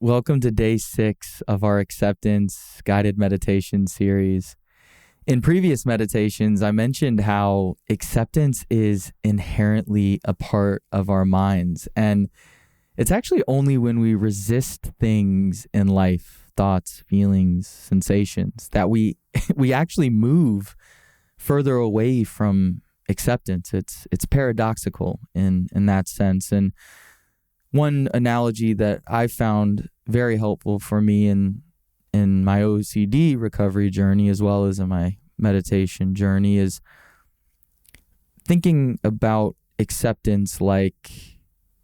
Welcome to day 6 of our acceptance guided meditation series. In previous meditations, I mentioned how acceptance is inherently a part of our minds. And it's actually only when we resist things in life, thoughts, feelings, sensations, that we we actually move further away from acceptance. It's paradoxical in that sense. And one analogy that I found very helpful for me in my OCD recovery journey, as well as in my meditation journey, is thinking about acceptance like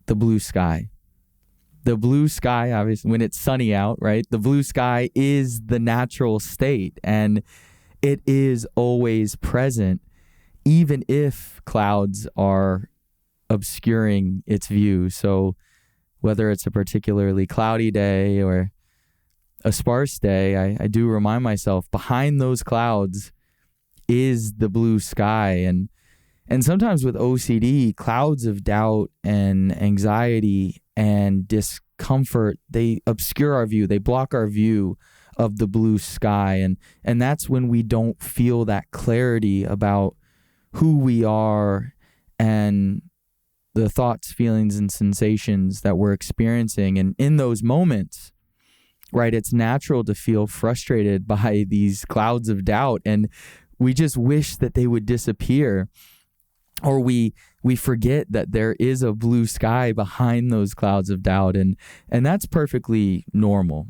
the blue sky. The blue sky, obviously, when it's sunny out, right? The blue sky is the natural state, and it is always present, even if clouds are obscuring its view. So whether it's a particularly cloudy day or a sparse day, I do remind myself behind those clouds is the blue sky. And sometimes with OCD, clouds of doubt and anxiety and discomfort, they obscure our view. They block our view of the blue sky. And that's when we don't feel that clarity about who we are and the thoughts, feelings, and sensations that we're experiencing. And in those moments, right, it's natural to feel frustrated by these clouds of doubt. And we just wish that they would disappear. Or we forget that there is a blue sky behind those clouds of doubt. And that's perfectly normal.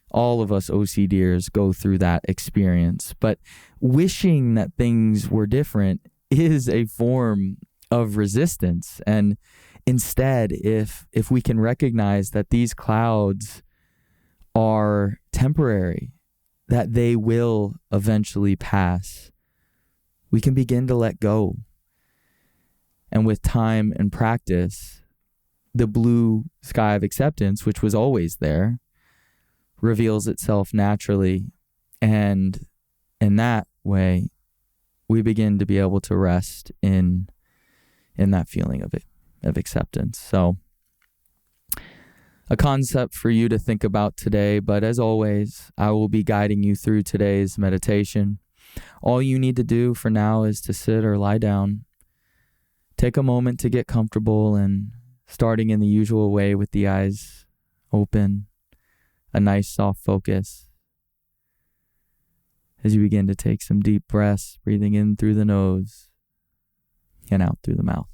All of us OCDers go through that experience. But wishing that things were different is a form of resistance. And instead, if we can recognize that these clouds are temporary, that they will eventually pass, we can begin to let go. And with time and practice, the blue sky of acceptance, which was always there, reveals itself naturally. And in that way, we begin to be able to rest in that feeling of acceptance. So a concept for you to think about today, but as always, I will be guiding you through today's meditation. All you need to do for now is to sit or lie down. Take a moment to get comfortable, and starting in the usual way with the eyes open, a nice soft focus. As you begin to take some deep breaths, breathing in through the nose and out through the mouth.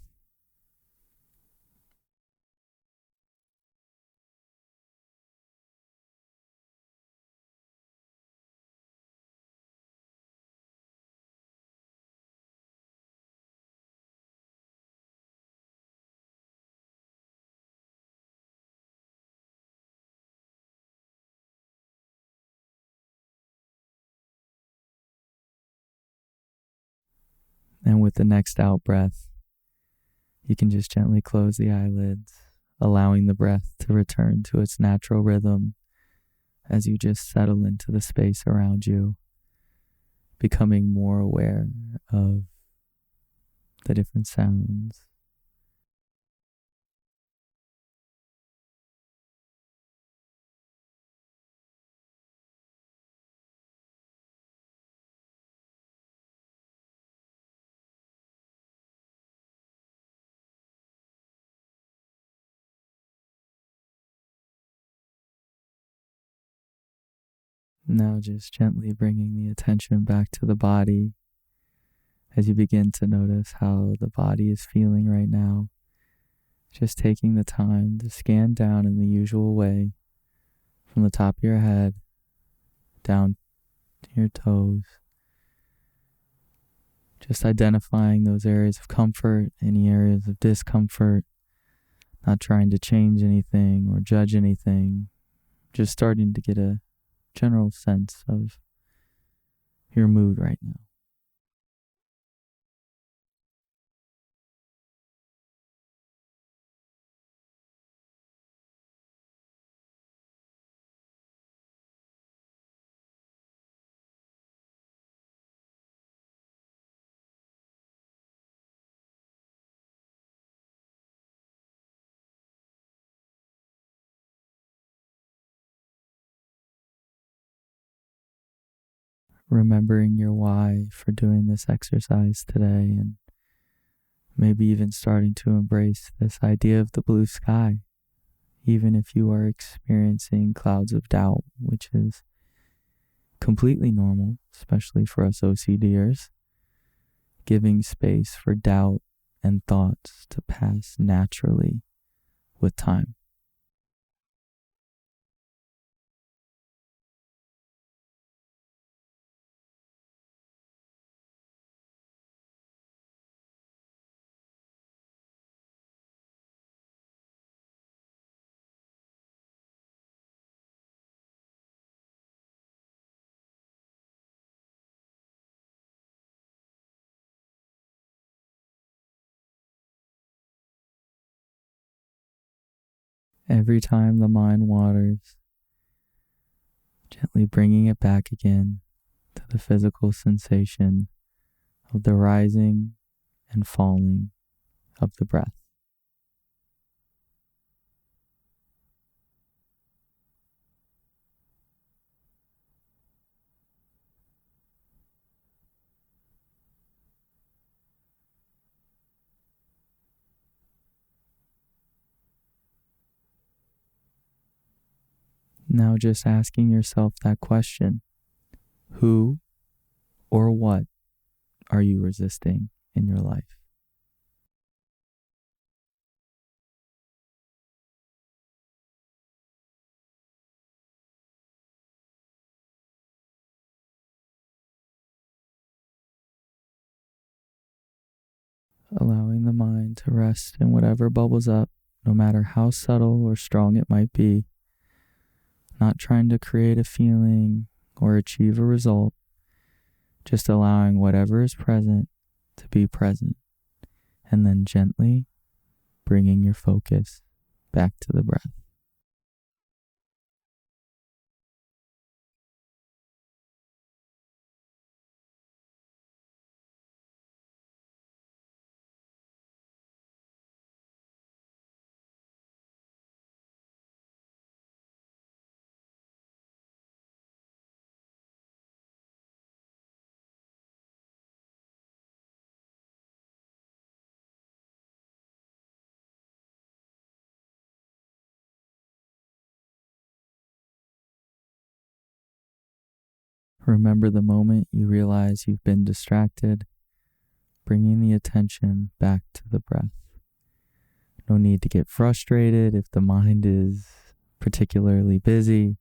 And with the next out breath, you can just gently close the eyelids, allowing the breath to return to its natural rhythm as you just settle into the space around you, becoming more aware of the different sounds. Now just gently bringing the attention back to the body as you begin to notice how the body is feeling right now. Just taking the time to scan down in the usual way from the top of your head down to your toes. Just identifying those areas of comfort, any areas of discomfort, not trying to change anything or judge anything, just starting to get a general sense of your mood right now. remembering your why for doing this exercise today, and maybe even starting to embrace this idea of the blue sky, even if you are experiencing clouds of doubt, which is completely normal, especially for us OCDers, giving space for doubt and thoughts to pass naturally with time. Every time the mind wanders, gently bringing it back again to the physical sensation of the rising and falling of the breath. Now just asking yourself that question: who or what are you resisting in your life? Allowing the mind to rest in whatever bubbles up, no matter how subtle or strong it might be, not trying to create a feeling or achieve a result, just allowing whatever is present to be present, and then gently bringing your focus back to the breath. Remember the moment you realize you've been distracted, bringing the attention back to the breath. No need to get frustrated if the mind is particularly busy.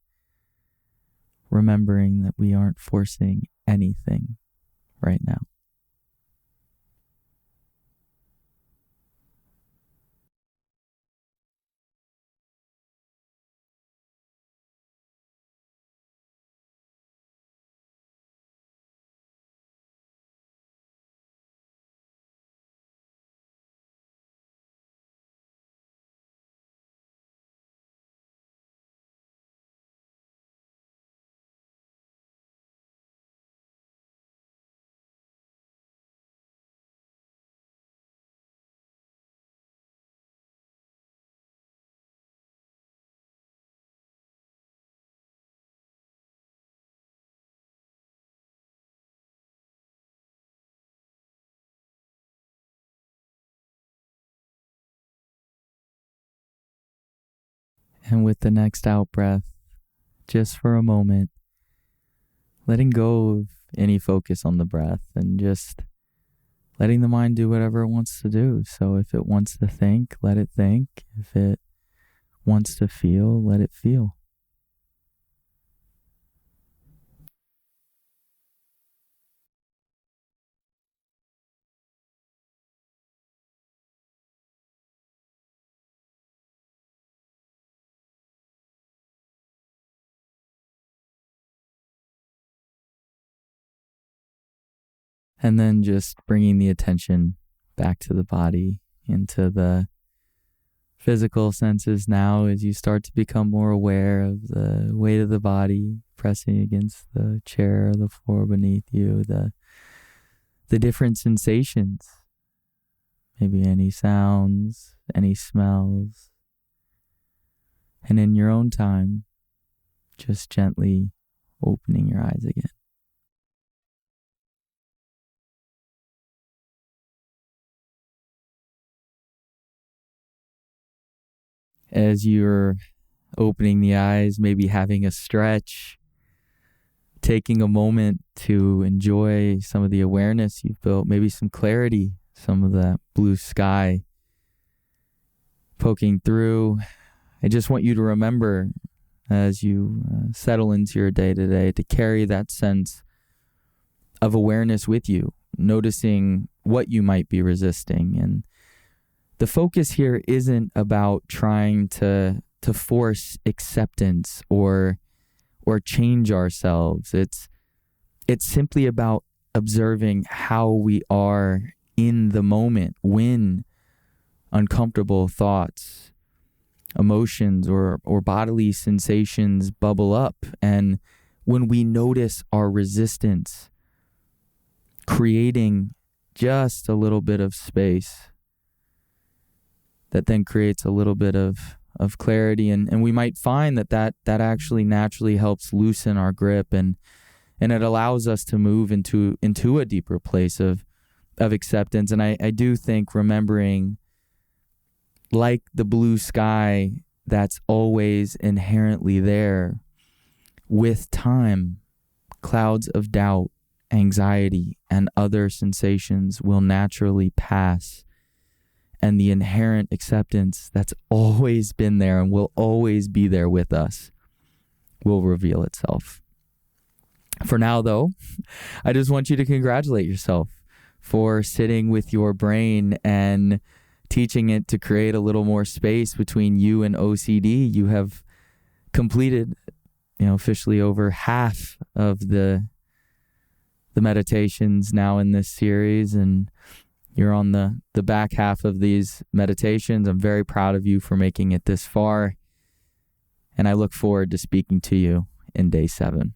Remembering that we aren't forcing anything right now. And with the next out breath, just for a moment, letting go of any focus on the breath and just letting the mind do whatever it wants to do. So if it wants to think, let it think. If it wants to feel, let it feel. And then just bringing the attention back to the body, into the physical senses now as you start to become more aware of the weight of the body pressing against the chair or the floor beneath you, the different sensations, maybe any sounds, any smells. And in your own time, just gently opening your eyes again. as you're opening the eyes, maybe having a stretch, taking a moment to enjoy some of the awareness you've built, maybe some clarity, some of that blue sky poking through. I just want you to remember as you settle into your day today to carry that sense of awareness with you, noticing what you might be resisting. And the focus here isn't about trying to force acceptance or change ourselves. It's simply about observing how we are in the moment when uncomfortable thoughts, emotions, or bodily sensations bubble up. And when we notice our resistance, creating just a little bit of space that then creates a little bit of clarity. And we might find that actually naturally helps loosen our grip and it allows us to move into a deeper place of acceptance. And I do think remembering, like the blue sky that's always inherently there, with time, clouds of doubt, anxiety, and other sensations will naturally pass. And the inherent acceptance that's always been there and will always be there with us will reveal itself. For now, though, I just want you to congratulate yourself for sitting with your brain and teaching it to create a little more space between you and OCD. You have completed, officially over half of the meditations now in this series, and you're on the back half of these meditations. I'm very proud of you for making it this far, and I look forward to speaking to you in day 7.